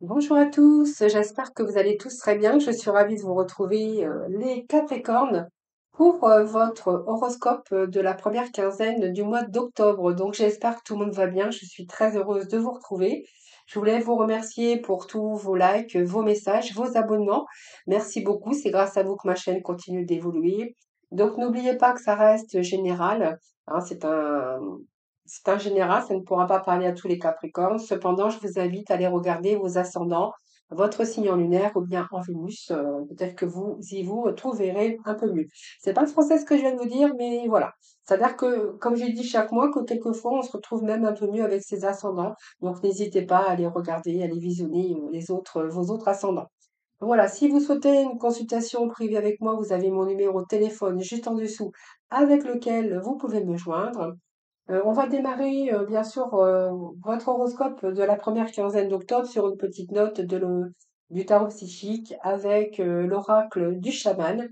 Bonjour à tous, j'espère que vous allez tous très bien. Je suis ravie de vous retrouver les Capricornes pour votre horoscope de la première quinzaine du mois d'octobre. Donc j'espère que tout le monde va bien. Je suis très heureuse de vous retrouver. Je voulais vous remercier pour tous vos likes, vos messages, vos abonnements. Merci beaucoup, c'est grâce à vous que ma chaîne continue d'évoluer. Donc n'oubliez pas que ça reste général, hein, c'est un général, ça ne pourra pas parler à tous les Capricornes. Cependant, je vous invite à aller regarder vos ascendants, votre signe en lunaire ou bien en Vénus. Peut-être que vous y vous trouverez un peu mieux. C'est pas le français ce que je viens de vous dire, mais voilà. C'est-à-dire que, comme j'ai dit chaque mois, que quelquefois on se retrouve même un peu mieux avec ses ascendants. Donc n'hésitez pas à aller regarder, à aller visionner vos autres ascendants. Voilà, si vous souhaitez une consultation privée avec moi, vous avez mon numéro de téléphone juste en dessous avec lequel vous pouvez me joindre. On va démarrer, bien sûr, votre horoscope de la première quinzaine d'octobre sur une petite note du tarot psychique avec l'oracle du chaman.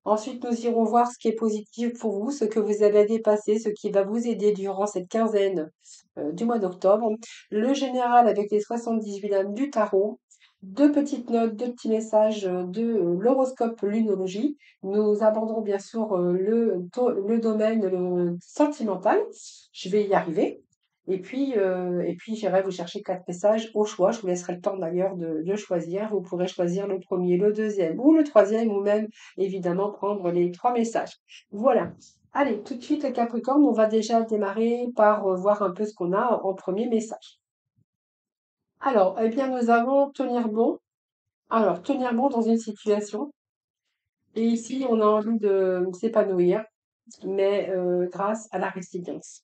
Ensuite, nous irons voir ce qui est positif pour vous, ce que vous avez à dépasser, ce qui va vous aider durant cette quinzaine du mois d'octobre. Le général avec les 78 dames du tarot. Deux petites notes, deux petits messages de l'horoscope lunologie. Nous aborderons bien sûr le domaine sentimental. Je vais y arriver. Et puis j'irai vous chercher quatre messages au choix. Je vous laisserai le temps d'ailleurs de choisir. Vous pourrez choisir le premier, le deuxième ou le troisième ou même évidemment prendre les trois messages. Voilà. Allez, tout de suite les Capricornes, on va déjà démarrer par voir un peu ce qu'on a en premier message. Alors, eh bien, nous avons tenir bon. Alors, tenir bon dans une situation. Et ici, on a envie de s'épanouir, mais grâce à la résilience.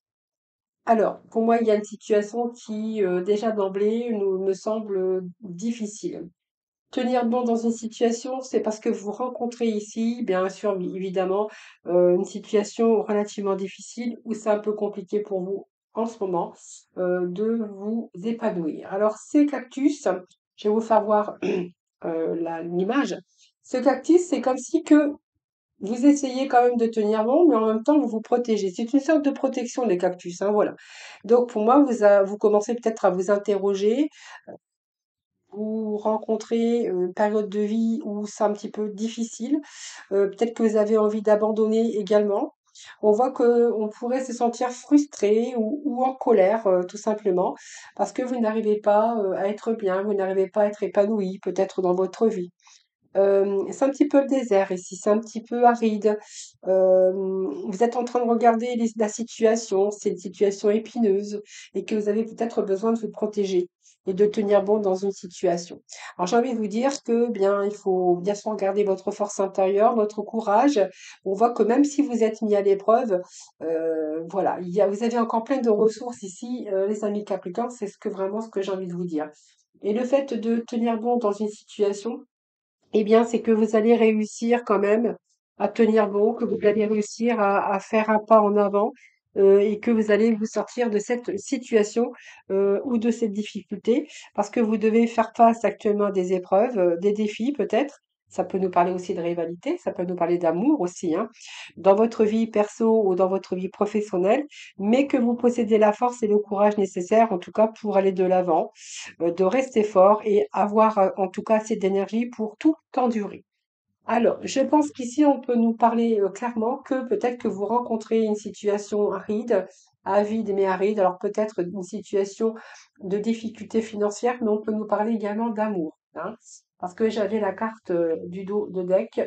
Alors, pour moi, il y a une situation qui, déjà d'emblée, me semble difficile. Tenir bon dans une situation, c'est parce que vous rencontrez ici, bien sûr, évidemment, une situation relativement difficile où c'est un peu compliqué pour vous en ce moment de vous épanouir. Alors, ces cactus, je vais vous faire voir l'image. Ce cactus, c'est comme si que vous essayez quand même de tenir bon, mais en même temps, vous vous protégez. C'est une sorte de protection, les cactus, hein, voilà. Donc, pour moi, vous commencez peut-être à vous interroger, vous rencontrez une période de vie où c'est un petit peu difficile. Peut-être que vous avez envie d'abandonner également. On voit que on pourrait se sentir frustré ou en colère, tout simplement, parce que vous n'arrivez pas à être bien, vous n'arrivez pas à être épanoui, peut-être dans votre vie. C'est un petit peu le désert ici, c'est un petit peu aride. Vous êtes en train de regarder la situation, c'est une situation épineuse et que vous avez peut-être besoin de vous protéger et de tenir bon dans une situation. Alors j'ai envie de vous dire que bien, il faut bien sûr garder votre force intérieure, votre courage. On voit que même si vous êtes mis à l'épreuve, voilà, vous avez encore plein de ressources ici, les amis Capricorne, c'est vraiment ce que j'ai envie de vous dire. Et le fait de tenir bon dans une situation, eh bien, c'est que vous allez réussir quand même à tenir bon, que vous allez réussir à faire un pas en avant et que vous allez vous sortir de cette situation ou de cette difficulté parce que vous devez faire face actuellement à des épreuves, des défis peut-être. Ça peut nous parler aussi de rivalité, ça peut nous parler d'amour aussi, hein, dans votre vie perso ou dans votre vie professionnelle, mais que vous possédez la force et le courage nécessaires, en tout cas, pour aller de l'avant de rester fort et avoir en tout cas assez d'énergie pour tout endurer. Alors, je pense qu'ici, on peut nous parler clairement que peut-être que vous rencontrez une situation aride, avide mais aride, alors peut-être une situation de difficulté financière, mais on peut nous parler également d'amour, hein. Parce que j'avais la carte du dos de deck,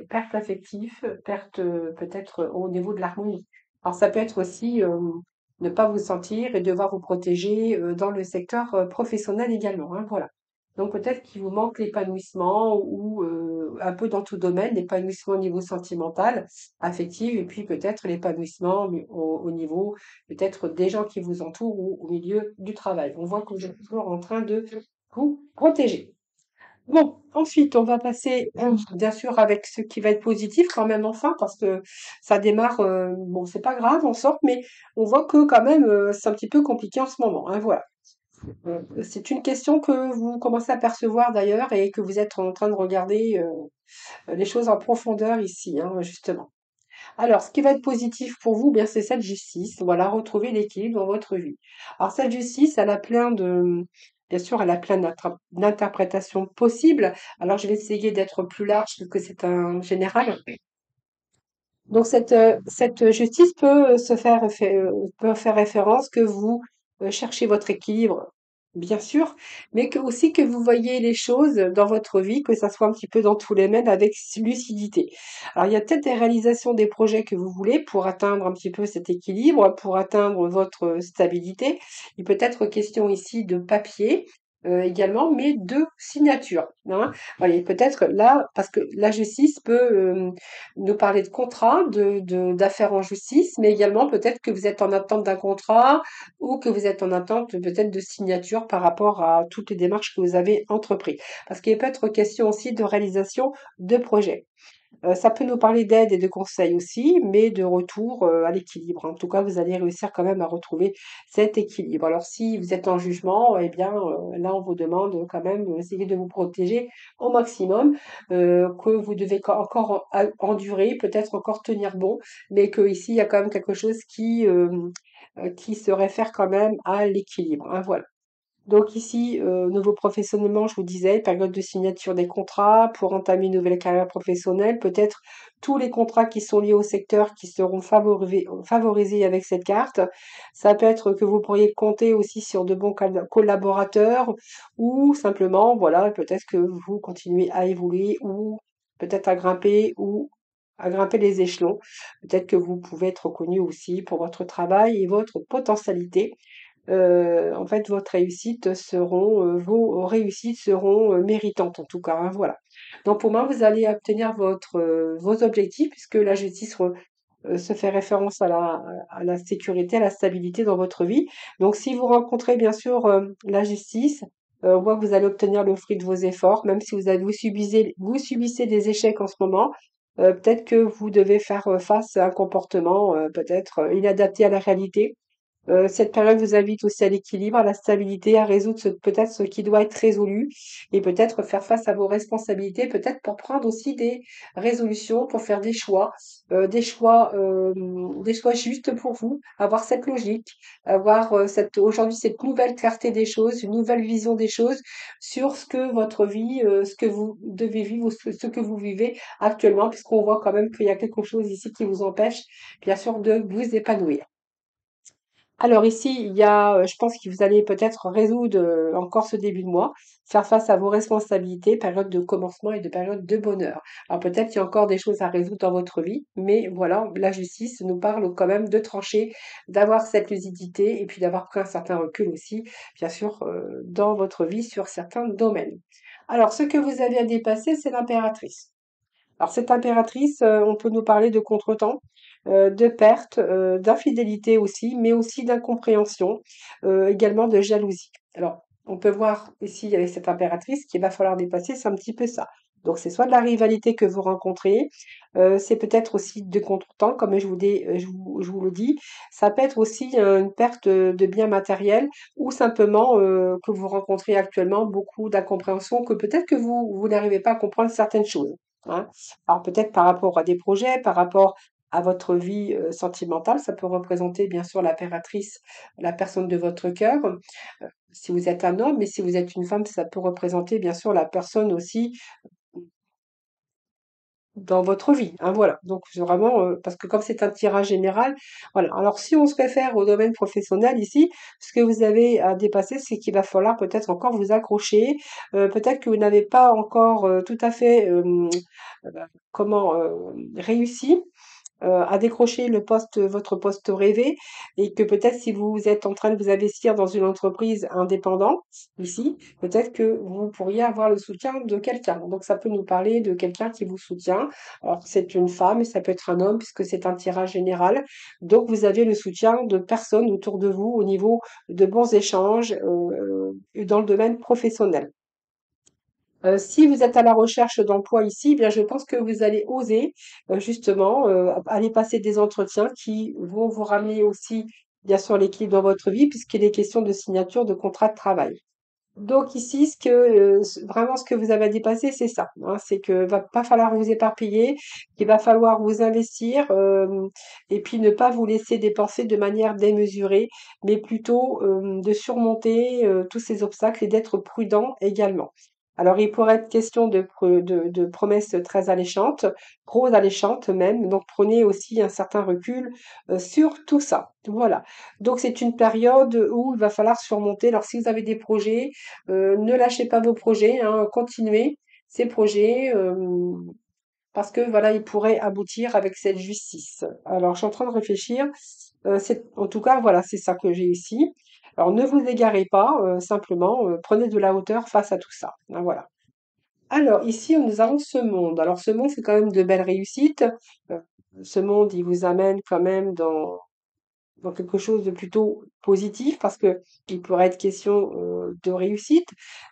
perte affective, perte peut-être au niveau de l'harmonie. Alors ça peut être aussi ne pas vous sentir et devoir vous protéger dans le secteur professionnel également, hein, voilà. Donc peut-être qu'il vous manque l'épanouissement ou un peu dans tout domaine, l'épanouissement au niveau sentimental, affectif, et puis peut-être l'épanouissement au niveau peut-être des gens qui vous entourent ou au milieu du travail. On voit que vous êtes toujours en train de vous protéger. Bon, ensuite, on va passer bien sûr avec ce qui va être positif quand même enfin, parce que ça démarre, bon, c'est pas grave, on sort, mais on voit que quand même c'est un petit peu compliqué en ce moment, hein, voilà. C'est une question que vous commencez à percevoir d'ailleurs et que vous êtes en train de regarder les choses en profondeur ici, hein, justement. Alors, ce qui va être positif pour vous, bien, c'est cette justice. Voilà, retrouver l'équilibre dans votre vie. Alors, cette justice, elle a plein bien sûr, elle a plein d'interprétations possibles. Alors, je vais essayer d'être plus large parce que c'est un général. Donc cette justice peut peut faire référence que vous cherchez votre équilibre, bien sûr, mais que aussi que vous voyez les choses dans votre vie, que ça soit un petit peu dans tous les domaines avec lucidité. Alors il y a peut-être des réalisations des projets que vous voulez pour atteindre un petit peu cet équilibre, pour atteindre votre stabilité. Il peut être question ici de papier. Également, mais de signature. Hein. Voyez, peut-être là, parce que la justice peut nous parler de contrat, d'affaires en justice, mais également peut-être que vous êtes en attente d'un contrat ou que vous êtes en attente peut-être de signature par rapport à toutes les démarches que vous avez entreprises. Parce qu'il peut être question aussi de réalisation de projets. Ça peut nous parler d'aide et de conseils aussi, mais de retour à l'équilibre. En tout cas, vous allez réussir quand même à retrouver cet équilibre. Alors, si vous êtes en jugement, eh bien, là, on vous demande quand même d'essayer de vous protéger au maximum, que vous devez encore endurer, peut-être encore tenir bon, mais que ici, il y a quand même quelque chose qui se réfère quand même à l'équilibre. Hein, voilà. Donc ici, nouveau professionnellement, je vous disais, période de signature des contrats pour entamer une nouvelle carrière professionnelle. Peut-être tous les contrats qui sont liés au secteur qui seront favorisés avec cette carte. Ça peut être que vous pourriez compter aussi sur de bons collaborateurs ou simplement, voilà, peut-être que vous continuez à évoluer ou peut-être à grimper les échelons. Peut-être que vous pouvez être reconnu aussi pour votre travail et votre potentialité. En fait, vos réussites seront méritantes en tout cas, hein, voilà. Donc pour moi, vous allez obtenir vos objectifs puisque la justice se fait référence à la sécurité, à la stabilité dans votre vie. Donc si vous rencontrez bien sûr la justice, on voit que vous allez obtenir le fruit de vos efforts, même si vous subissez des échecs en ce moment. Peut-être que vous devez faire face à un comportement peut-être inadapté à la réalité. Cette période vous invite aussi à l'équilibre, à la stabilité, à résoudre peut-être ce qui doit être résolu et peut-être faire face à vos responsabilités, peut-être pour prendre aussi des résolutions, pour faire des choix justes pour vous, avoir cette logique, avoir aujourd'hui cette nouvelle clarté des choses, une nouvelle vision des choses sur ce que votre vie, ce que vous devez vivre, ou ce que vous vivez actuellement, puisqu'on voit quand même qu'il y a quelque chose ici qui vous empêche, bien sûr, de vous épanouir. Alors ici, je pense que vous allez peut-être résoudre encore ce début de mois, faire face à vos responsabilités, période de commencement et de période de bonheur. Alors peut-être qu'il y a encore des choses à résoudre dans votre vie, mais voilà, la justice nous parle quand même de trancher, d'avoir cette lucidité et puis d'avoir pris un certain recul aussi, bien sûr, dans votre vie sur certains domaines. Alors ce que vous avez à dépasser, c'est l'impératrice. Alors cette impératrice, on peut nous parler de contretemps, de perte, d'infidélité aussi, mais aussi d'incompréhension, également de jalousie. Alors, on peut voir ici avec cette impératrice qu'il va falloir dépasser, c'est un petit peu ça. Donc c'est soit de la rivalité que vous rencontrez, c'est peut-être aussi de contretemps, comme je vous le dis. Ça peut être aussi, une perte, de biens matériels ou simplement, que vous rencontrez actuellement beaucoup d'incompréhension, que peut-être que vous n'arrivez pas à comprendre certaines choses, hein. Alors peut-être par rapport à des projets, par rapport à votre vie, sentimentale, ça peut représenter bien sûr l'impératrice, la personne de votre cœur, si vous êtes un homme, mais si vous êtes une femme, ça peut représenter bien sûr la personne aussi dans votre vie, hein, voilà. Donc c'est vraiment, parce que comme c'est un tirage général, voilà. Alors si on se réfère au domaine professionnel ici, ce que vous avez à dépasser, c'est qu'il va falloir peut-être encore vous accrocher, peut-être que vous n'avez pas encore, tout à fait, comment, réussi à décrocher votre poste rêvé et que peut-être si vous êtes en train de vous investir dans une entreprise indépendante ici, peut-être que vous pourriez avoir le soutien de quelqu'un. Donc ça peut nous parler de quelqu'un qui vous soutient. Alors c'est une femme et ça peut être un homme puisque c'est un tirage général. Donc vous avez le soutien de personnes autour de vous au niveau de bons échanges dans le domaine professionnel. Si vous êtes à la recherche d'emploi ici, eh bien je pense que vous allez oser justement aller passer des entretiens qui vont vous ramener aussi bien sûr l'équilibre dans votre vie puisqu'il est question de signature de contrat de travail. Donc ici, vraiment ce que vous avez à dépasser, c'est ça, hein, c'est que va pas falloir vous éparpiller, qu'il va falloir vous investir et puis ne pas vous laisser dépenser de manière démesurée, mais plutôt de surmonter tous ces obstacles et d'être prudent également. Alors il pourrait être question de promesses très alléchantes, trop alléchantes même, donc prenez aussi un certain recul sur tout ça. Voilà. Donc c'est une période où il va falloir surmonter. Alors si vous avez des projets, ne lâchez pas vos projets, hein, continuez ces projets parce que voilà, ils pourraient aboutir avec cette justice. Alors, je suis en train de réfléchir. En tout cas, voilà, c'est ça que j'ai ici. Alors, ne vous égarez pas, simplement, prenez de la hauteur face à tout ça, hein, voilà. Alors, ici, nous avons ce monde. Alors, ce monde, c'est quand même de belles réussites. Euh, Ce monde, il vous amène quand même dans quelque chose de plutôt positif parce que il pourrait être question de réussite,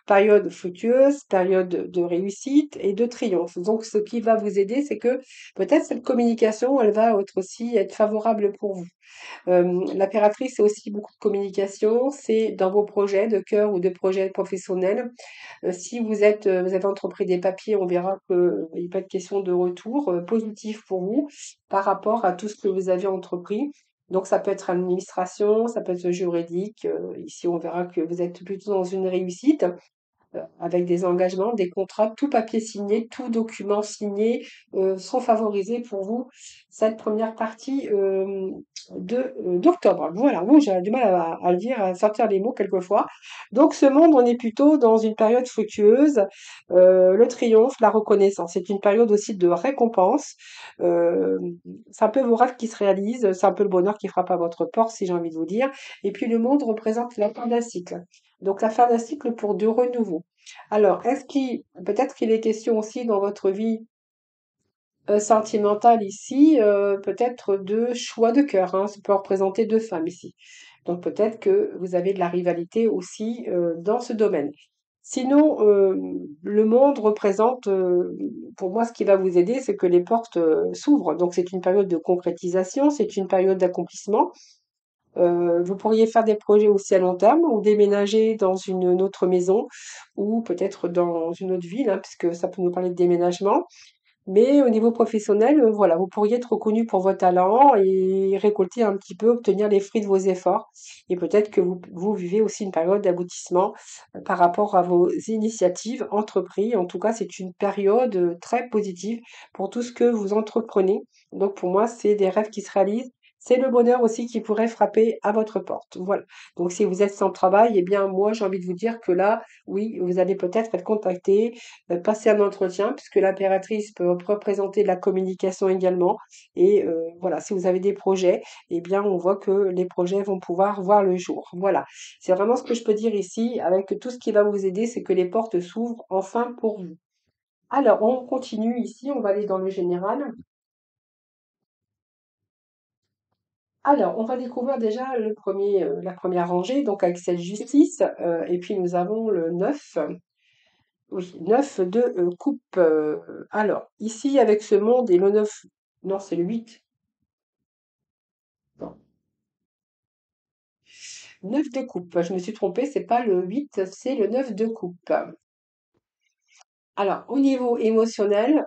période fructueuse, période de réussite et de triomphe. Donc, ce qui va vous aider, c'est que peut-être cette communication, elle va aussi être favorable pour vous. L'impératrice, c'est aussi beaucoup de communication, c'est dans vos projets de cœur ou de projets professionnels. Si vous avez entrepris des papiers, on verra qu'il peut être question de retour positif pour vous par rapport à tout ce que vous avez entrepris. Donc ça peut être administration, ça peut être juridique. Ici, on verra que vous êtes plutôt dans une réussite avec des engagements, des contrats, tout papier signé, tout document signé sont favorisés pour vous cette première partie d'octobre. Voilà, bon, j'ai du mal à le dire, à sortir les mots quelquefois. Donc ce monde, on est plutôt dans une période fructueuse, le triomphe, la reconnaissance. C'est une période aussi de récompense. Euh, c'est un peu vos rêves qui se réalisent, c'est un peu le bonheur qui frappe à votre porte, si j'ai envie de vous dire. Et puis le monde représente la fin d'un cycle. Donc la fin d'un cycle pour du renouveau. Alors, peut-être qu'il est question aussi dans votre vie sentimentale ici, peut-être de choix de cœur, hein, ça peut représenter deux femmes ici. Donc peut-être que vous avez de la rivalité aussi dans ce domaine. Sinon, le monde représente, pour moi, ce qui va vous aider, c'est que les portes s'ouvrent. Donc c'est une période de concrétisation, c'est une période d'accomplissement. Vous pourriez faire des projets aussi à long terme ou déménager dans une autre maison ou peut-être dans une autre ville, hein, puisque ça peut nous parler de déménagement. Mais au niveau professionnel, voilà, vous pourriez être reconnu pour vos talents et récolter un petit peu, obtenir les fruits de vos efforts. Et peut-être que vous vivez aussi une période d'aboutissement par rapport à vos initiatives entreprises. En tout cas, c'est une période très positive pour tout ce que vous entreprenez. Donc pour moi, c'est des rêves qui se réalisent. C'est le bonheur aussi qui pourrait frapper à votre porte. Voilà. Donc si vous êtes sans travail, eh bien moi j'ai envie de vous dire que là, oui, vous allez peut-être être contacté passer un entretien, puisque l'impératrice peut représenter la communication également. Et voilà, si vous avez des projets, eh bien, on voit que les projets vont pouvoir voir le jour. Voilà, c'est vraiment ce que je peux dire ici, avec tout ce qui va vous aider, c'est que les portes s'ouvrent enfin pour vous. Alors, on continue ici, on va aller dans le général. Alors, on va découvrir déjà la première rangée, donc avec cette justice, et puis nous avons le 9. Oui, 9 de coupe. Alors, ici, avec ce monde et le 9, non, c'est le 8. Non, 9 de coupe. Je me suis trompée, c'est pas le 8, c'est le 9 de coupe. Alors, au niveau émotionnel,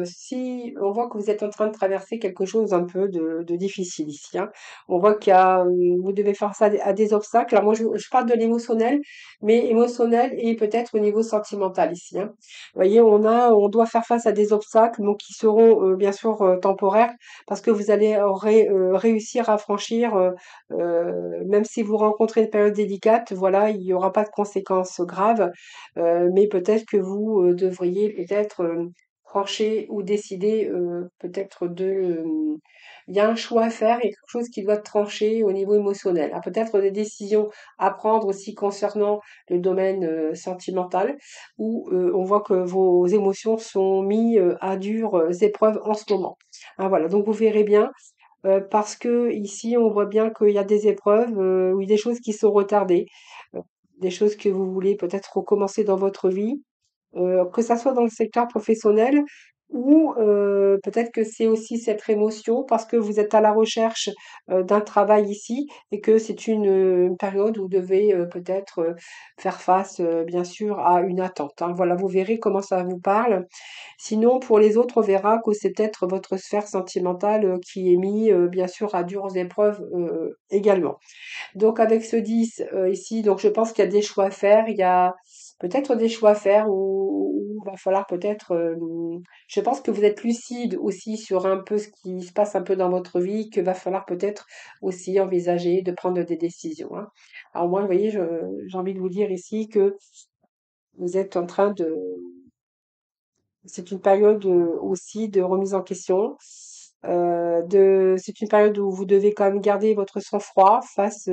si on voit que vous êtes en train de traverser quelque chose un peu de difficile ici, hein. On voit vous devez faire ça à des obstacles. Alors moi, je parle de l'émotionnel, mais émotionnel et peut-être au niveau sentimental ici, hein. Vous voyez, on doit faire face à des obstacles, donc qui seront bien sûr temporaires, parce que vous allez réussir à franchir, même si vous rencontrez une période délicate, voilà, il n'y aura pas de conséquences graves. Mais peut-être que vous devriez peut-être trancher ou décider peut-être il y a un choix à faire, il y a quelque chose qui doit trancher au niveau émotionnel. Ah, peut-être des décisions à prendre aussi concernant le domaine sentimental, où on voit que vos émotions sont mises à dures épreuves en ce moment. Ah, voilà, donc vous verrez bien. Parce que ici, on voit bien qu'il y a des épreuves, ou des choses qui sont retardées, heu, des choses que vous voulez peut-être recommencer dans votre vie, que ça soit dans le secteur professionnel ou peut-être que c'est aussi cette émotion parce que vous êtes à la recherche d'un travail ici et que c'est une période où vous devez peut-être faire face, bien sûr, à une attente, hein. Voilà, vous verrez comment ça vous parle. Sinon, pour les autres, on verra que c'est peut-être votre sphère sentimentale qui est mise, bien sûr, à dures épreuves également. Donc avec ce 10 ici, donc je pense qu'il y a des choix à faire. Il y a peut-être des choix à faire où il va falloir peut-être. Je pense que vous êtes lucide aussi sur un peu ce qui se passe un peu dans votre vie, que va falloir peut-être aussi envisager de prendre des décisions, hein. Alors moi, vous voyez, j'ai envie de vous dire ici que vous êtes en train de c'est une période aussi de remise en question. C'est une période où vous devez quand même garder votre sang-froid face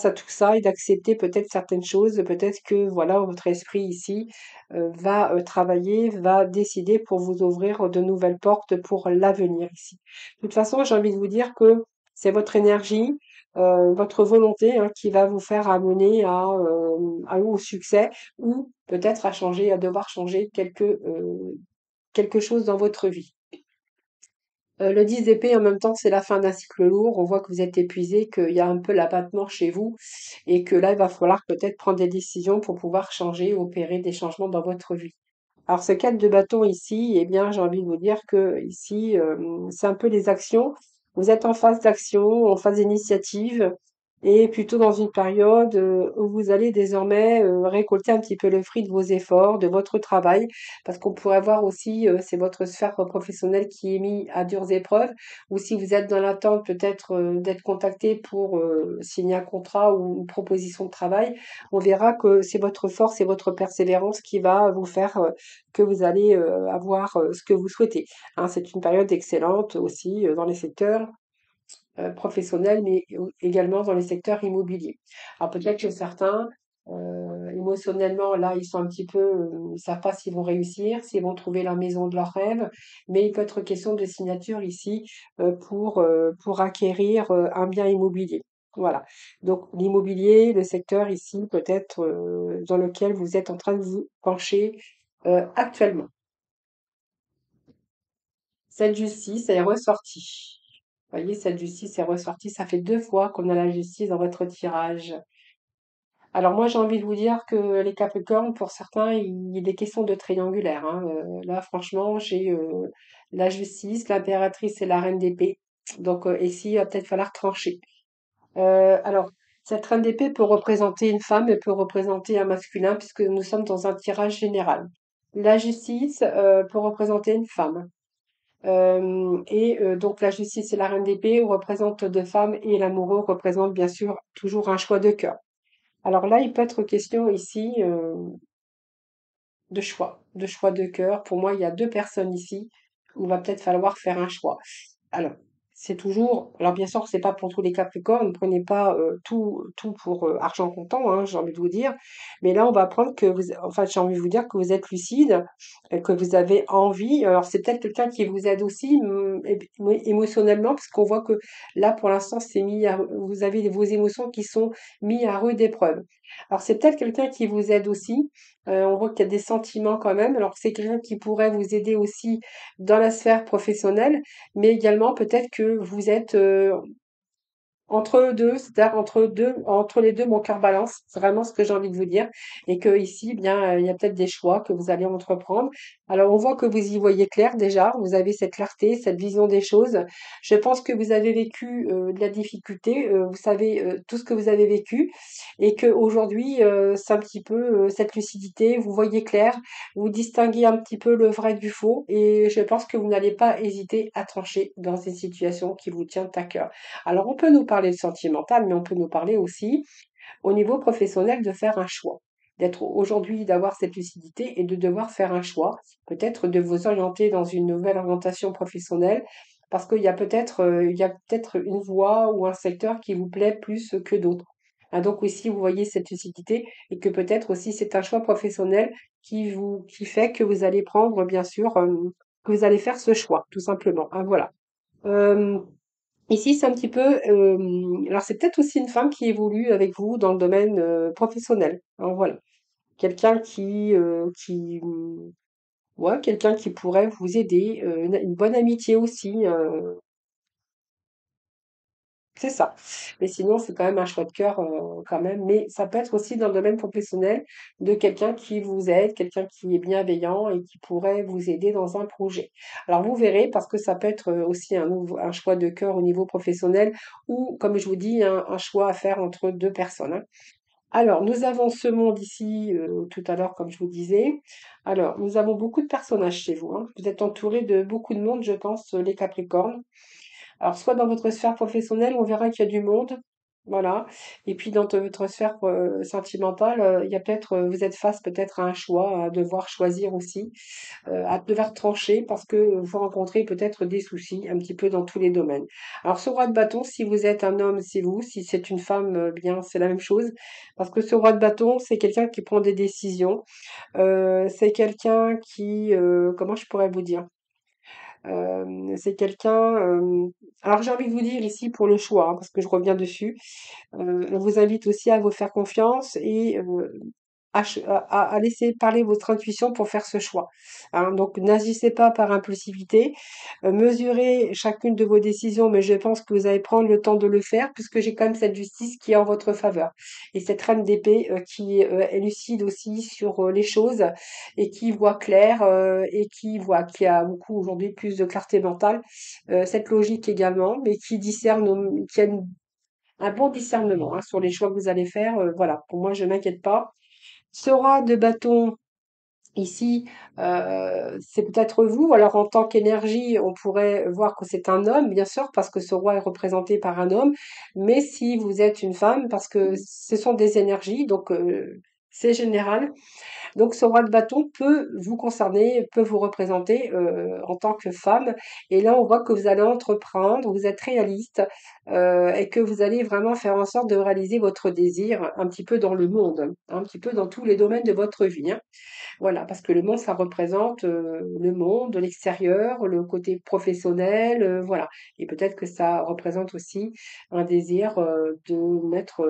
à tout ça et d'accepter peut-être certaines choses. Peut-être que voilà, votre esprit ici va travailler, va décider pour vous ouvrir de nouvelles portes pour l'avenir ici. De toute façon, j'ai envie de vous dire que c'est votre énergie, votre volonté hein, qui va vous faire amener au succès ou peut-être à devoir changer quelque chose dans votre vie. Le 10 d'épée, en même temps, c'est la fin d'un cycle lourd. On voit que vous êtes épuisé, qu'il y a un peu l'abattement chez vous et que là, il va falloir peut-être prendre des décisions pour pouvoir changer, opérer des changements dans votre vie. Alors, ce 4 de bâton ici, eh bien, j'ai envie de vous dire que ici, c'est un peu les actions. Vous êtes en phase d'action, en phase d'initiative, et plutôt dans une période où vous allez désormais récolter un petit peu le fruit de vos efforts, de votre travail, parce qu'on pourrait voir aussi, c'est votre sphère professionnelle qui est mise à dures épreuves, ou si vous êtes dans l'attente peut-être d'être contacté pour signer un contrat ou une proposition de travail, on verra que c'est votre force et votre persévérance qui va vous faire que vous allez avoir ce que vous souhaitez, hein. C'est une période excellente aussi dans les secteurs professionnels, mais également dans les secteurs immobiliers. Alors peut-être que certains, émotionnellement, là, ils sont un petit peu, ils savent pas s'ils vont réussir, s'ils vont trouver la maison de leurs rêves, mais il peut être question de signature ici pour acquérir un bien immobilier. Voilà. Donc l'immobilier, le secteur ici, peut-être dans lequel vous êtes en train de vous pencher actuellement. Cette justice est ressortie. Vous voyez, cette justice est ressortie. Ça fait 2 fois qu'on a la justice dans votre tirage. Alors moi, j'ai envie de vous dire que les Capricornes, pour certains, il est question de triangulaire, hein. Là, franchement, j'ai la justice, l'impératrice et la reine d'épée. Donc ici, il va peut-être falloir trancher. Alors, cette reine d'épée peut représenter une femme et peut représenter un masculin, puisque nous sommes dans un tirage général. La justice peut représenter une femme. Donc la justice et la reine d'épée représente 2 femmes et l'amoureux représente bien sûr toujours un choix de cœur. Alors là, il peut être question ici de choix de cœur. Pour moi, il y a 2 personnes ici où il va peut-être falloir faire un choix. Alors, c'est toujours, alors bien sûr, c'est pas pour tous les Capricornes, prenez pas tout pour argent comptant, hein, j'ai envie de vous dire. Mais là, on va prendre que enfin, j'ai envie de vous dire que vous êtes lucide, que vous avez envie. Alors, c'est peut-être quelqu'un qui vous aide aussi émotionnellement, parce qu'on voit que là, pour l'instant, vous avez vos émotions qui sont mises à rude épreuve. Alors, c'est peut-être quelqu'un qui vous aide aussi. On voit qu'il y a des sentiments quand même. Alors, c'est quelqu'un qui pourrait vous aider aussi dans la sphère professionnelle, mais également peut-être que vous êtes entre deux, c'est-à-dire entre les deux, mon cœur balance. C'est vraiment ce que j'ai envie de vous dire. Et que ici, bien, il y a peut-être des choix que vous allez entreprendre. Alors, on voit que vous y voyez clair déjà. Vous avez cette clarté, cette vision des choses. Je pense que vous avez vécu de la difficulté. Vous savez tout ce que vous avez vécu et que aujourd'hui, c'est un petit peu cette lucidité. Vous voyez clair, vous distinguez un petit peu le vrai du faux. Et je pense que vous n'allez pas hésiter à trancher dans une situation qui vous tient à cœur. Alors, on peut nous parler de sentimental, mais on peut nous parler aussi au niveau professionnel de faire un choix. D'être aujourd'hui, d'avoir cette lucidité et de devoir faire un choix. Peut-être de vous orienter dans une nouvelle orientation professionnelle parce il y a peut-être une voie ou un secteur qui vous plaît plus que d'autres. Ah, donc ici, vous voyez cette lucidité et que peut-être aussi c'est un choix professionnel qui fait que vous allez prendre, bien sûr, que vous allez faire ce choix, tout simplement, hein, voilà. Euh, Ici, c'est un petit peu, alors c'est peut-être aussi une femme qui évolue avec vous dans le domaine professionnel, hein, voilà. Quelqu'un qui Ouais, quelqu'un qui pourrait vous aider, une bonne amitié aussi, c'est ça. Mais sinon, c'est quand même un choix de cœur, quand même. Mais ça peut être aussi dans le domaine professionnel de quelqu'un qui vous aide, quelqu'un qui est bienveillant et qui pourrait vous aider dans un projet. Alors vous verrez, parce que ça peut être aussi un choix de cœur au niveau professionnel ou, comme je vous dis, un choix à faire entre deux personnes, hein. Alors, nous avons ce monde ici, tout à l'heure, comme je vous disais. Alors, nous avons beaucoup de personnages chez vous, hein. Vous êtes entouré de beaucoup de monde, je pense, les Capricornes. Alors, soit dans votre sphère professionnelle, on verra qu'il y a du monde, voilà. Et puis dans votre sphère sentimentale, il y a peut-être, vous êtes face peut-être à un choix, à devoir choisir aussi, à devoir trancher parce que vous rencontrez peut-être des soucis un petit peu dans tous les domaines. Alors, ce roi de bâton, si vous êtes un homme, c'est vous. Si c'est une femme, bien, c'est la même chose. Parce que ce roi de bâton, c'est quelqu'un qui prend des décisions. C'est quelqu'un qui, comment je pourrais vous dire? C'est quelqu'un, alors j'ai envie de vous dire ici pour le choix, hein, parce que je reviens dessus, on vous invite aussi à vous faire confiance et à laisser parler votre intuition pour faire ce choix, hein. Donc n'agissez pas par impulsivité, mesurez chacune de vos décisions, mais je pense que vous allez prendre le temps de le faire puisque j'ai quand même cette justice qui est en votre faveur et cette reine d'épée, qui, est lucide aussi sur, les choses et qui voit clair, et qui a beaucoup aujourd'hui plus de clarté mentale, cette logique également, mais qui discerne qui a un bon discernement, hein, sur les choix que vous allez faire, voilà. Pour moi, je m'inquiète pas. Ce roi de bâton ici, c'est peut-être vous. Alors en tant qu'énergie, on pourrait voir que c'est un homme, bien sûr, parce que ce roi est représenté par un homme. Mais si vous êtes une femme, parce que ce sont des énergies, donc c'est général. Donc ce roi de bâton peut vous concerner, peut vous représenter en tant que femme. Et là, on voit que vous allez entreprendre, vous êtes réaliste et que vous allez vraiment faire en sorte de réaliser votre désir un petit peu dans le monde, un petit peu dans tous les domaines de votre vie, hein. Voilà, parce que le monde, ça représente le monde, l'extérieur, le côté professionnel, voilà. Et peut-être que ça représente aussi un désir de mettre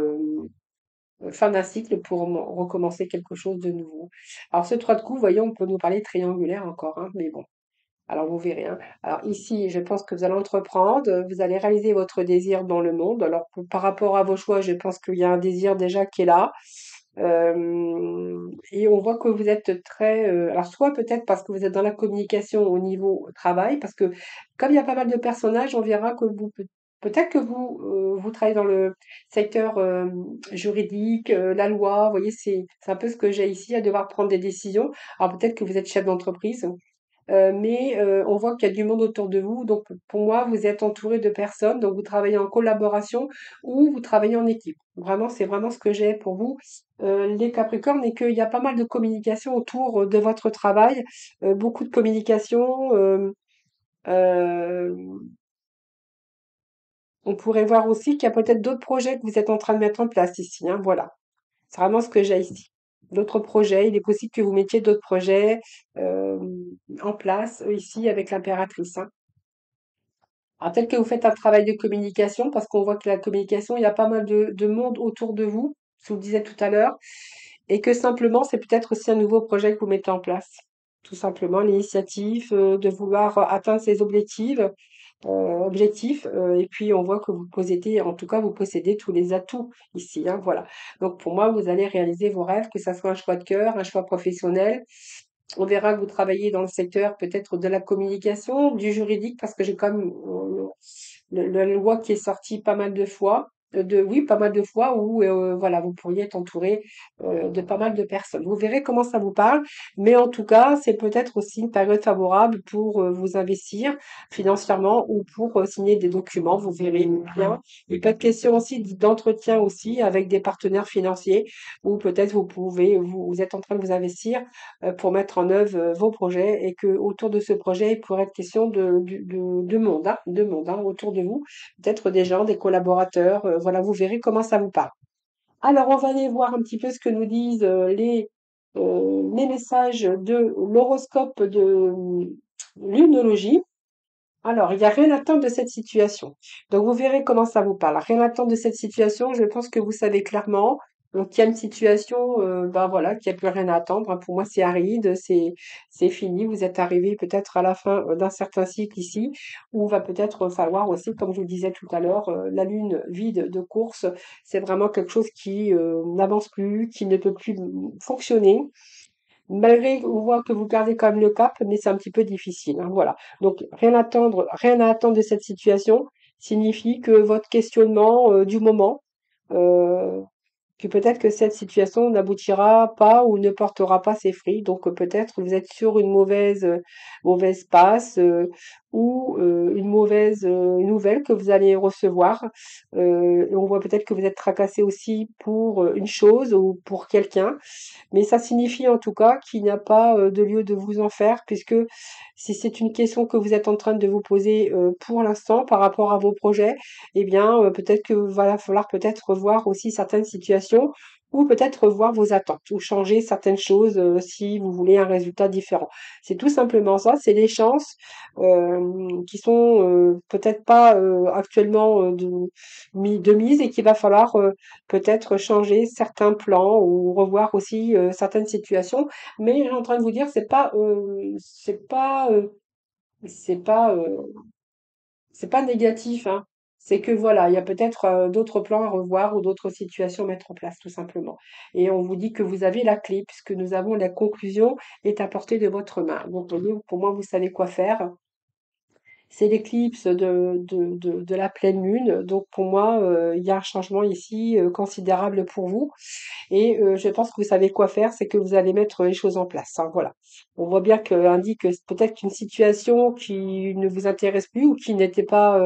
fin d'un cycle pour recommencer quelque chose de nouveau. Alors ce 3 de coups, voyons, on peut nous parler triangulaire encore, hein, mais bon. Alors vous verrez, hein. Alors ici, je pense que vous allez entreprendre, vous allez réaliser votre désir dans le monde. Alors par rapport à vos choix, je pense qu'il y a un désir déjà qui est là. Et on voit que vous êtes très, alors soit peut-être parce que vous êtes dans la communication au niveau travail, parce que comme il y a pas mal de personnages, on verra que vous peut-être que vous travaillez dans le secteur, juridique, la loi, vous voyez? C'est un peu ce que j'ai ici, à devoir prendre des décisions. Alors peut-être que vous êtes chef d'entreprise, mais on voit qu'il y a du monde autour de vous. Donc pour moi, vous êtes entouré de personnes, donc vous travaillez en collaboration ou vous travaillez en équipe. Vraiment, c'est vraiment ce que j'ai pour vous, les Capricornes, et qu'il y a pas mal de communication autour, de votre travail, beaucoup de communication, hem, on pourrait voir aussi qu'il y a peut-être d'autres projets que vous êtes en train de mettre en place ici, hein, voilà. C'est vraiment ce que j'ai ici. D'autres projets, il est possible que vous mettiez d'autres projets, en place, ici avec l'impératrice, hein. Alors peut-être que vous faites un travail de communication parce qu'on voit que la communication, il y a pas mal de monde autour de vous, je vous le disais tout à l'heure, et que simplement, c'est peut-être aussi un nouveau projet que vous mettez en place. Tout simplement, l'initiative de vouloir atteindre ses objectifs, et puis on voit que vous possédez, en tout cas, vous possédez tous les atouts ici, hein, voilà. Donc pour moi, vous allez réaliser vos rêves, que ça soit un choix de cœur, un choix professionnel. On verra que vous travaillez dans le secteur peut-être de la communication, du juridique, parce que j'ai quand même la loi qui est sortie pas mal de fois, oui, pas mal de fois où voilà, vous pourriez être entouré de pas mal de personnes. Vous verrez comment ça vous parle, mais en tout cas, c'est peut-être aussi une période favorable pour vous investir financièrement ou pour signer des documents. Vous verrez bien. Il peut être question aussi d'entretien aussi avec des partenaires financiers, ou peut-être vous êtes en train de vous investir pour mettre en œuvre vos projets, et que autour de ce projet, il pourrait être question de monde, hein, autour de vous, peut-être des gens, des collaborateurs, voilà, vous verrez comment ça vous parle. Alors, on va aller voir un petit peu ce que nous disent les messages de l'horoscope de lunologie. Alors, il n'y a rien à attendre de cette situation. Donc, vous verrez comment ça vous parle. Rien à attendre de cette situation, je pense que vous savez clairement. Donc il y a une situation, ben voilà, qu'il y a plus rien à attendre, hein. Pour moi, c'est aride, c'est fini. Vous êtes arrivé peut-être à la fin, d'un certain cycle ici, où va peut-être falloir aussi, comme je vous disais tout à l'heure, la lune vide de course, c'est vraiment quelque chose qui, n'avance plus, qui ne peut plus, fonctionner. Malgré on voit que vous gardez quand même le cap, mais c'est un petit peu difficile, hein, voilà. Donc rien à attendre de cette situation signifie que votre questionnement, du moment, heu que peut-être que cette situation n'aboutira pas ou ne portera pas ses fruits. Donc peut-être vous êtes sur une mauvaise passe ou une mauvaise nouvelle que vous allez recevoir. Et on voit peut-être que vous êtes tracassé aussi pour une chose ou pour quelqu'un. Mais ça signifie en tout cas qu'il n'y a pas de lieu de vous en faire, puisque si c'est une question que vous êtes en train de vous poser pour l'instant par rapport à vos projets, eh bien peut-être que va falloir peut-être revoir aussi certaines situations ou peut-être revoir vos attentes ou changer certaines choses si vous voulez un résultat différent. C'est tout simplement ça, c'est les chances qui sont peut-être pas actuellement de mise et qu'il va falloir peut-être changer certains plans ou revoir aussi certaines situations. Mais j'ai en train de vous dire, c'est pas, c'est pas négatif, hein. C'est que voilà, il y a peut-être d'autres plans à revoir ou d'autres situations à mettre en place, tout simplement. Et on vous dit que vous avez la clé, puisque nous avons la conclusion est à portée de votre main. Donc, pour moi, vous savez quoi faire. C'est l'éclipse de la pleine lune. Donc, pour moi, il y a un changement ici considérable pour vous. Et je pense que vous savez quoi faire, c'est que vous allez mettre les choses en place, hein, voilà. On voit bien que indique que c'est peut-être qu'une situation qui ne vous intéresse plus ou qui n'était pas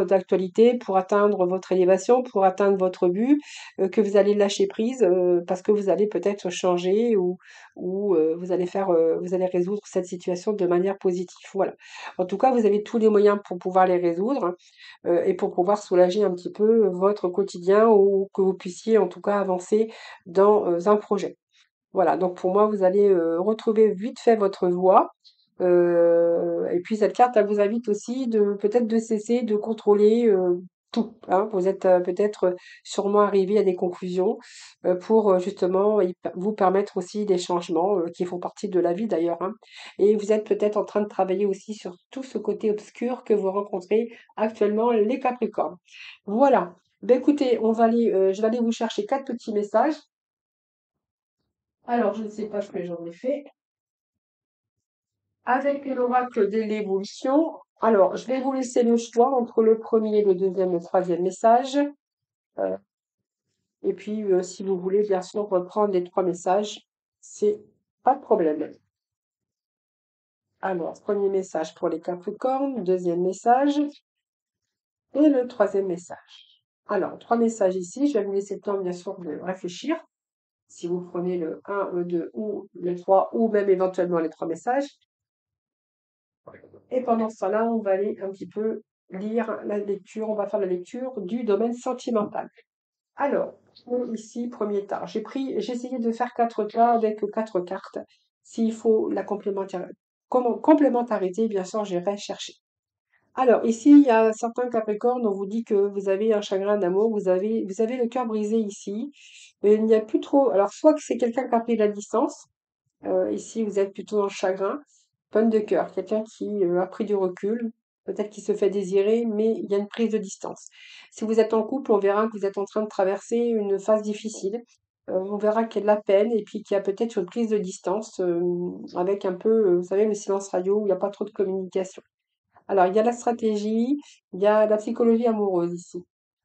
d'actualité pour atteindre votre élévation, pour atteindre votre but, que vous allez lâcher prise parce que vous allez peut-être changer ou vous allez résoudre cette situation de manière positive. Voilà. En tout cas, vous avez tous les moyens pour pouvoir les résoudre, hein, et pour pouvoir soulager un petit peu votre quotidien ou que vous puissiez en tout cas avancer dans un projet. Voilà, donc pour moi, vous allez retrouver vite fait votre voie. Et puis cette carte, elle vous invite aussi de peut-être de cesser de contrôler tout, hein. Vous êtes peut-être sûrement arrivé à des conclusions pour justement vous permettre aussi des changements qui font partie de la vie d'ailleurs, hein. Et vous êtes peut-être en train de travailler aussi sur tout ce côté obscur que vous rencontrez actuellement, les Capricornes. Voilà. Ben écoutez, je vais aller vous chercher quatre petits messages. Alors, je ne sais pas ce que j'en ai fait. Avec l'oracle de l'évolution, alors, je vais vous laisser le choix entre le premier, le deuxième et le troisième message. Euh, et puis, si vous voulez, bien sûr, reprendre les trois messages, c'est pas de problème. Alors, premier message pour les Capricornes, deuxième message et le troisième message. Alors, trois messages ici. Je vais vous laisser le temps, bien sûr, de réfléchir. Si vous prenez le un, le 2 ou le 3 ou même éventuellement les trois messages. Et pendant ce temps-là, on va aller un petit peu lire la lecture, on va faire la lecture du domaine sentimental. Alors, ici, premier tas. J'ai essayé de faire quatre tas avec quatre cartes. S'il faut la complémentarité, bien sûr, j'irai chercher. Alors, ici, il y a certains Capricornes, on vous dit que vous avez un chagrin d'amour, vous avez le cœur brisé ici. Il n'y a plus trop. Alors, soit que c'est quelqu'un qui a pris la distance, ici, vous êtes plutôt en chagrin. Pomme de cœur, quelqu'un qui a pris du recul, peut-être qui se fait désirer, mais il y a une prise de distance. Si vous êtes en couple, on verra que vous êtes en train de traverser une phase difficile. On verra qu'il y a de la peine et puis qu'il y a peut-être une prise de distance avec un peu, vous savez, le silence radio où il n'y a pas trop de communication. Alors, il y a la stratégie, il y a la psychologie amoureuse ici.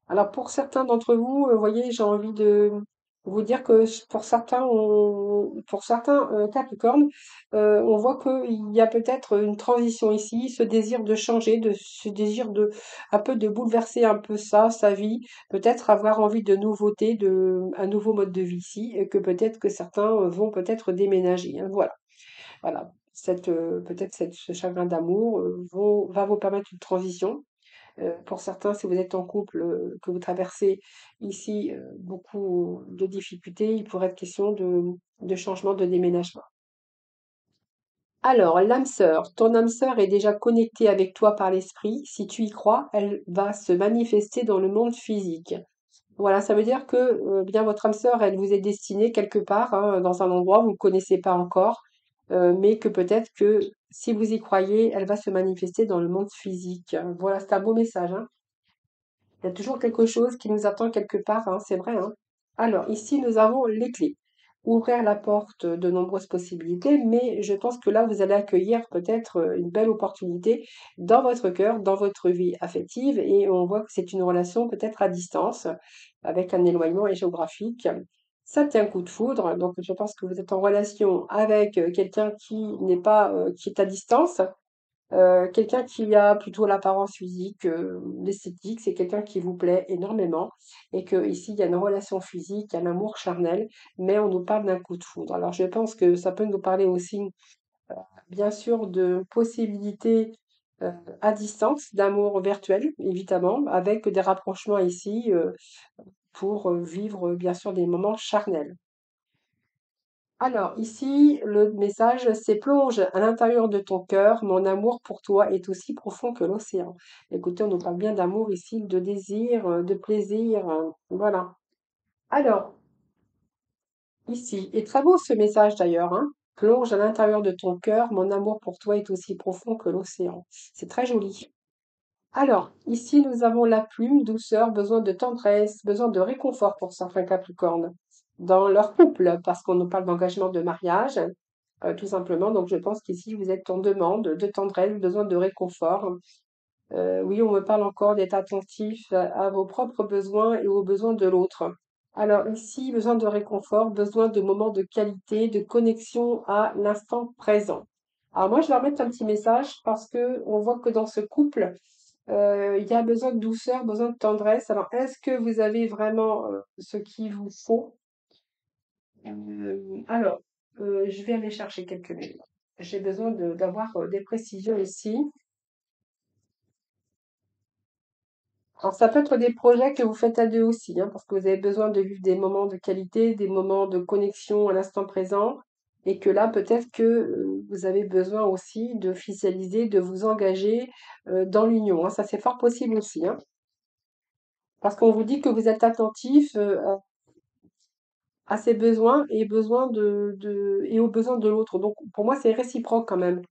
Alors, pour certains d'entre vous, vous voyez, j'ai envie de vous dire que pour certains Capricornes, on voit qu'il y a peut-être une transition ici, ce désir de changer, ce désir de un peu de bouleverser un peu ça, sa vie, peut-être avoir envie de nouveautés, de un nouveau mode de vie ici, et que peut-être que certains vont peut-être déménager, hein, voilà. Voilà, ce chagrin d'amour va vous permettre une transition. Pour certains, si vous êtes en couple, que vous traversez ici beaucoup de difficultés, il pourrait être question de changement, de déménagement. Alors, l'âme sœur, ton âme sœur est déjà connectée avec toi par l'esprit. Si tu y crois, elle va se manifester dans le monde physique. Voilà, ça veut dire que bien votre âme sœur, elle vous est destinée quelque part, hein, dans un endroit où vous ne connaissez pas encore, mais que peut-être que si vous y croyez, elle va se manifester dans le monde physique. Voilà, c'est un beau message, hein. Il y a toujours quelque chose qui nous attend quelque part, hein, c'est vrai, hein. Alors, ici, nous avons les clés. Ouvrir la porte de nombreuses possibilités, mais je pense que là, vous allez accueillir peut-être une belle opportunité dans votre cœur, dans votre vie affective, et on voit que c'est une relation peut-être à distance, avec un éloignement géographique. Ça tient coup de foudre, donc je pense que vous êtes en relation avec quelqu'un qui n'est pas, qui est à distance, quelqu'un qui a plutôt l'apparence physique, l'esthétique, c'est quelqu'un qui vous plaît énormément et que ici il y a une relation physique, il y a l'amour charnel, mais on nous parle d'un coup de foudre. Alors je pense que ça peut nous parler aussi, bien sûr, de possibilités, heu, à distance, d'amour virtuel évidemment, avec des rapprochements ici, pour, vivre, bien sûr, des moments charnels. Alors ici, le message, c'est: «Plonge à l'intérieur de ton cœur, mon amour pour toi est aussi profond que l'océan». Écoutez, on nous parle bien d'amour ici, de désir, de plaisir, voilà. Alors, ici, et très beau ce message d'ailleurs, hein. «Plonge à l'intérieur de ton cœur, mon amour pour toi est aussi profond que l'océan». C'est très joli. Alors, ici, nous avons la plume, douceur, besoin de tendresse, besoin de réconfort pour certains Capricornes dans leur couple, parce qu'on nous parle d'engagement de mariage, tout simplement. Donc, je pense qu'ici, vous êtes en demande de tendresse, besoin de réconfort. Oui, on me parle encore d'être attentif à vos propres besoins et aux besoins de l'autre. Alors, ici, besoin de réconfort, besoin de moments de qualité, de connexion à l'instant présent. Alors, moi, je vais remettre un petit message parce que on voit que dans ce couple, il y a besoin de douceur, besoin de tendresse. Alors, est-ce que vous avez vraiment, ce qu'il vous faut? Alors, je vais aller chercher quelques minutes. J'ai besoin d'avoir des précisions ici. Alors, ça peut être des projets que vous faites à deux aussi, hein, parce que vous avez besoin de vivre des moments de qualité, des moments de connexion à l'instant présent, et que là, peut-être que vous avez besoin aussi d'officialiser, de vous engager dans l'union, hein. Ça, c'est fort possible aussi, hein, parce qu'on vous dit que vous êtes attentif à ses besoins et et aux besoins de l'autre. Donc, pour moi, c'est réciproque quand même.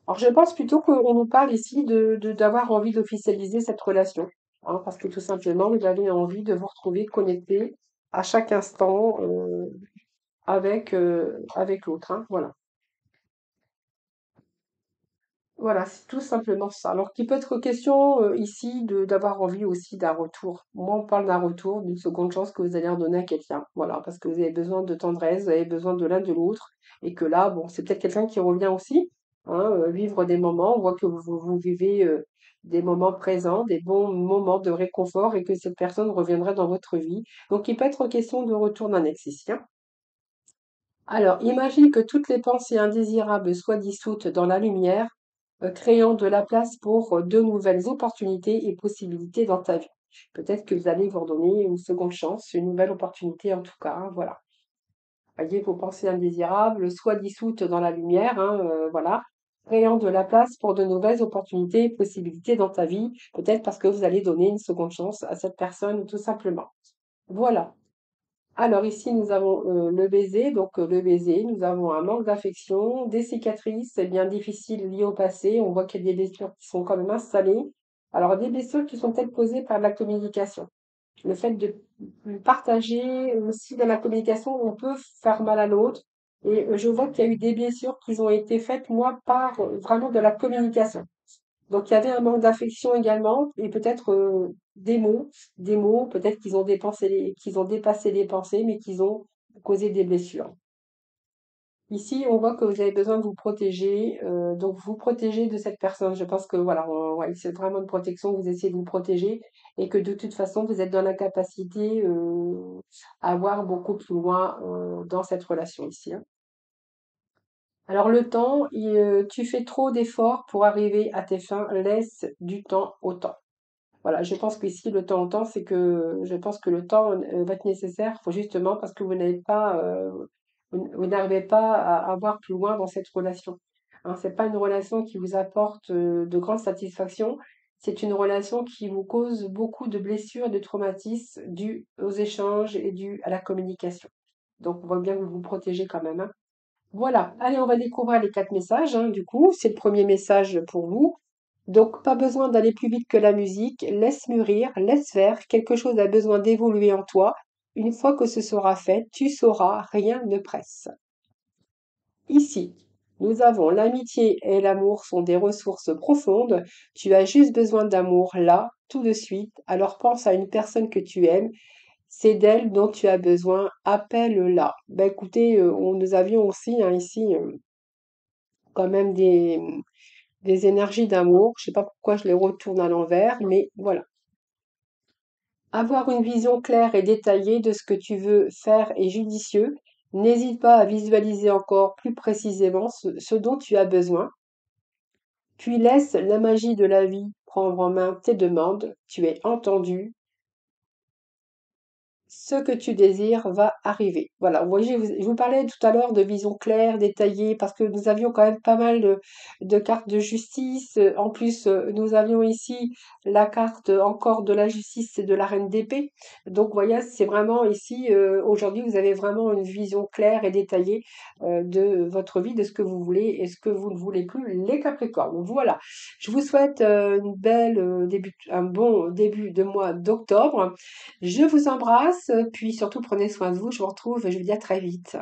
Alors, je pense plutôt qu'on nous parle ici d'avoir envie d'officialiser cette relation, hein, parce que tout simplement, vous avez envie de vous retrouver connecté à chaque instant avec l'autre, hein, voilà. Voilà, c'est tout simplement ça. Alors qu'il peut être question ici d'avoir envie aussi d'un retour. Moi, on parle d'un retour, d'une seconde chance que vous allez redonner à quelqu'un. Voilà, parce que vous avez besoin de tendresse, vous avez besoin de l'un de l'autre, et que là, bon, c'est peut-être quelqu'un qui revient aussi, hein, vivre des moments. On voit que vous vivez des moments présents, des bons moments de réconfort, et que cette personne reviendra dans votre vie. Donc, il peut être question de retour d'un ex ici, hein. Alors, imagine que toutes les pensées indésirables soient dissoutes dans la lumière, créant de la place pour de nouvelles opportunités et possibilités dans ta vie. Peut-être que vous allez vous redonner une seconde chance, une nouvelle opportunité en tout cas, hein, voilà. Voyez, vos pensées indésirables soient dissoutes dans la lumière, hein, voilà, créant de la place pour de nouvelles opportunités et possibilités dans ta vie, peut-être parce que vous allez donner une seconde chance à cette personne, tout simplement. Voilà. Alors ici, nous avons le baiser, donc le baiser, nous avons un manque d'affection, des cicatrices, c'est bien difficile liées au passé. On voit qu'il y a des blessures qui sont quand même installées. Alors des blessures qui sont peut-être causées par la communication. Le fait de partager aussi dans la communication, on peut faire mal à l'autre. Et je vois qu'il y a eu des blessures qui ont été faites, moi, par vraiment de la communication. Donc il y avait un manque d'affection également et peut-être, des mots, peut-être qu'ils ont dépassé les pensées, mais qu'ils ont causé des blessures. Ici, on voit que vous avez besoin de vous protéger, donc vous protéger de cette personne. Je pense que voilà, ouais, c'est vraiment une protection, vous essayez de vous protéger et que de toute façon, vous êtes dans la capacité, à voir beaucoup plus loin, dans cette relation ici, hein. Alors le temps, tu fais trop d'efforts pour arriver à tes fins, laisse du temps au temps. Voilà, je pense qu'ici, le temps au temps, c'est que je pense que le temps va être nécessaire, faut justement parce que vous n'avez pas, vous n'arrivez pas à voir plus loin dans cette relation. Hein, c'est pas une relation qui vous apporte de grandes satisfactions. C'est une relation qui vous cause beaucoup de blessures et de traumatismes dus aux échanges et dus à la communication. Donc, on voit bien que vous vous protégez quand même, hein. Voilà, allez, on va découvrir les 4 messages, hein, du coup. C'est le premier message pour vous. Donc, pas besoin d'aller plus vite que la musique. Laisse mûrir, laisse faire. Quelque chose a besoin d'évoluer en toi. Une fois que ce sera fait, tu sauras, rien ne presse. Ici, nous avons l'amitié et l'amour sont des ressources profondes. Tu as juste besoin d'amour là, tout de suite. Alors pense à une personne que tu aimes. C'est d'elle dont tu as besoin. Appelle-la. Ben écoutez, nous avions aussi hein, ici quand même des énergies d'amour. Je sais pas pourquoi je les retourne à l'envers, mais voilà. Avoir une vision claire et détaillée de ce que tu veux faire est judicieux. N'hésite pas à visualiser encore plus précisément ce dont tu as besoin. Puis laisse la magie de la vie prendre en main tes demandes. Tu es entendu. Ce que tu désires va arriver. Voilà, vous voyez, je vous parlais tout à l'heure de vision claire, détaillée, parce que nous avions quand même pas mal de cartes de justice. En plus, nous avions ici la carte encore de la justice et de la reine d'épée. Donc, vous voyez, c'est vraiment ici, aujourd'hui, vous avez vraiment une vision claire et détaillée de votre vie, de ce que vous voulez et ce que vous ne voulez plus, les Capricornes. Voilà, je vous souhaite un bon début de mois d'octobre. Je vous embrasse, puis surtout prenez soin de vous. Je vous retrouve, je vous dis à très vite.